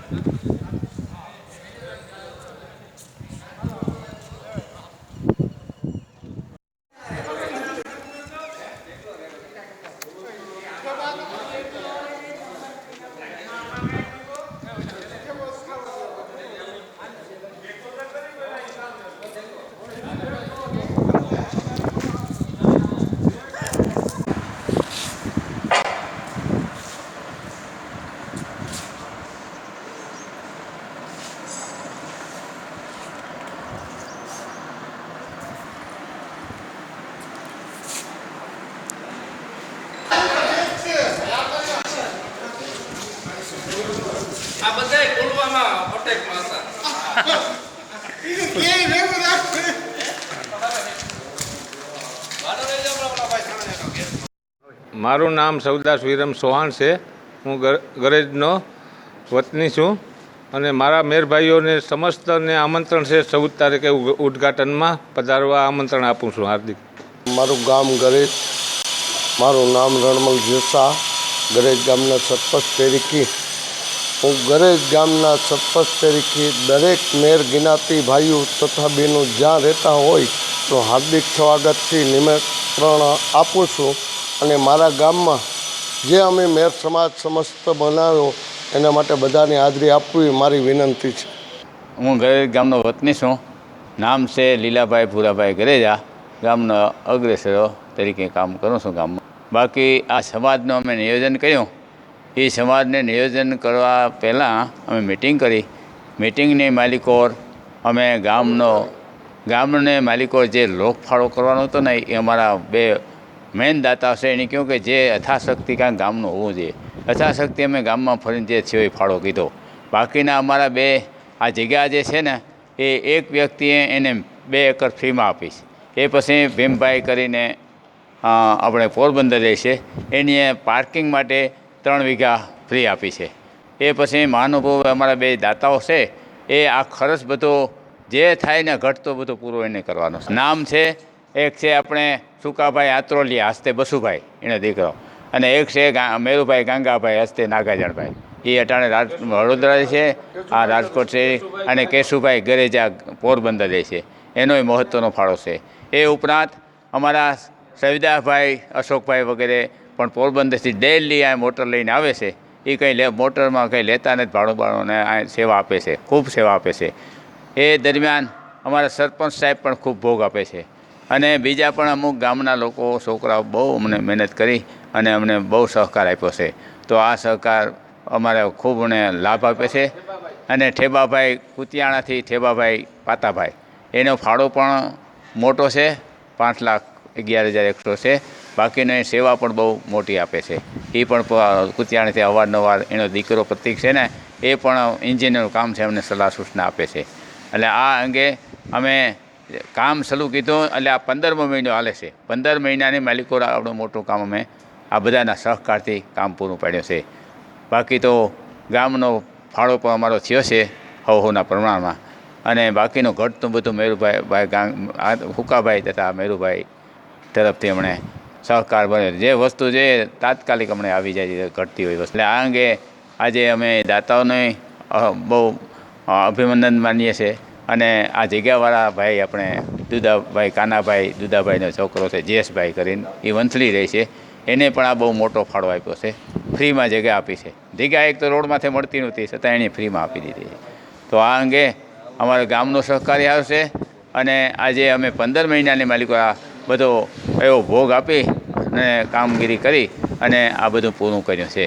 આ બધાય બોલવામાં અટેકમાં હતા. મારું નામ સૌદાસ વિરમ ચૌહાણ છે. હું ગરેજનો વતની છું અને મારા મેરભાઈઓને સમસ્તને આમંત્રણ છે 14 તારીખે ઉદ્ઘાટનમાં પધારવા આમંત્રણ આપું છું હાર્દિક. મારું ગામ ગરેજ, મારું નામ રણમલ જેસા, ગરેજ ગામના સરપંચ તરીકે હું ગરેજ ગામના સરપંચ તરીકે દરેક મેર જ્ઞાતિ ભાઈઓ તથા બહેનો જ્યાં રહેતા હોય તો હાર્દિક સ્વાગતથી નિમંત્રણ આપું છું. અને મારા ગામમાં જે અમે મેર સમાજ સમસ્ત બનાવ્યો એના માટે બધાની હાજરી આપવી મારી વિનંતી છે. હું ગરેજ ગામનો વતની છું. નામ છે લીલાભાઈ ભૂરાભાઈ ગરેજા. ગામના અગ્રેસરો તરીકે કામ કરું છું ગામમાં. બાકી આ સમાજનું અમે નિયોજન કર્યું. એ સમાજને નિયોજન કરવા પહેલાં અમે મિટિંગ કરી. મિટિંગની માલિકોર અમે ગામને માલિકોર જે લોકફાળો કરવાનો હતો ને એ અમારા બે મેન દાતા છે. એને કહ્યું કે જે યથાશક્તિ કાંઈક ગામનું હોવું જોઈએ. યથાશક્તિ અમે ગામમાં ફરીને જે થયો એ ફાળો કીધો. બાકીના અમારા બે આ જગ્યા જે છે ને એ એક વ્યક્તિએ એને 2 એકર ફ્રીમાં આપીશ. એ પછી ભીમભાઈ કરીને આપણે પોરબંદર રહે છે એની પાર્કિંગ માટે 3 વીઘા ફ્રી આપી છે. એ પછી મહાનુભાવ અમારા બે દાતાઓ છે એ આ ખર્ચ બધો જે થાય ને ઘટતો બધો પૂરો એને કરવાનો છે. નામ છે એક છે આપણે સુકાભાઈ આત્રોલિયા હસ્તે બસુભાઈ એનો દીકરો, અને એક છે મેરુભાઈ ગાંગાભાઈ હસ્તે નાગાજણભાઈ. એ અટાણે વડોદરા છે, આ રાજકોટ છે, અને કેશુભાઈ ગરેજા પોરબંદર રહે છે. એનોય મહત્ત્વનો ફાળો છે. એ ઉપરાંત અમારા સવિદાભાઈ અશોકભાઈ વગેરે પણ પોરબંદરથી ડેલી આ મોટર લઈને આવે છે. એ કંઈ મોટરમાં કંઈ લેતા નથી, ભાડું બાળોને આ સેવા આપે છે, ખૂબ સેવા આપે છે. એ દરમિયાન અમારા સરપંચ સાહેબ પણ ખૂબ ભોગ આપે છે. અને બીજા પણ અમુક ગામના લોકો છોકરાઓ બહુ અમને મહેનત કરી અને અમને બહુ સહકાર આપ્યો છે. તો આ સહકાર અમારે ખૂબ અમને લાભ આપે છે. અને ઠેબાભાઈ કુતિયાણાથી ઠેબાભાઈ પાતાભાઈ એનો ફાળો પણ મોટો છે, 5,11,100 છે. બાકીની સેવા પણ બહુ મોટી આપે છે. એ પણ કુતિયાણાથી અવારનવાર એનો દીકરો પ્રતિક છે ને એ પણ એન્જિનિયરનું કામ છે, અમને સલાહ સૂચના આપે છે. એટલે આ અંગે અમે કામ શરૂ કીધું. એટલે આ 15મો મહિનો હાલે છે. 15 મહિનાની માલિકો આવડું મોટું કામ અમે આ બધાના સહકારથી કામ પૂરું પાડ્યું છે. બાકી તો ગામનો ફાળો પણ અમારો થયો છે હવના પ્રમાણમાં. અને બાકીનું ઘટતું બધું મેરુભાઈ હુકાભાઈ તથા મેરુભાઈ તરફથી અમને સહકાર બને. જે વસ્તુ છે તાત્કાલિક અમને આવી જાય ઘટતી હોય વસ્તુ. એટલે આ અંગે આજે અમે દાતાઓને બહુ અભિનંદન માનીએ છીએ. અને આ જગ્યાવાળા ભાઈ આપણે દુદાભાઈ કાનાભાઈ દુદાભાઈનો છોકરો છે જયેશભાઈ કરીને, એ વંથલી રહે છે. એને પણ આ બહુ મોટો ફાળો આપ્યો છે. ફ્રીમાં જગ્યા આપી છે. જગ્યા એક તો રોડમાંથી મળતી નહોતી, છતાં એણે ફ્રીમાં આપી દીધી છે. તો આ અંગે અમારા ગામનો સહકારી આવશે. અને આજે અમે 15 મહિનાની માલિકો આ બધો એવો ભોગ આપી અને કામગીરી કરી અને આ બધું પૂરું કર્યું છે.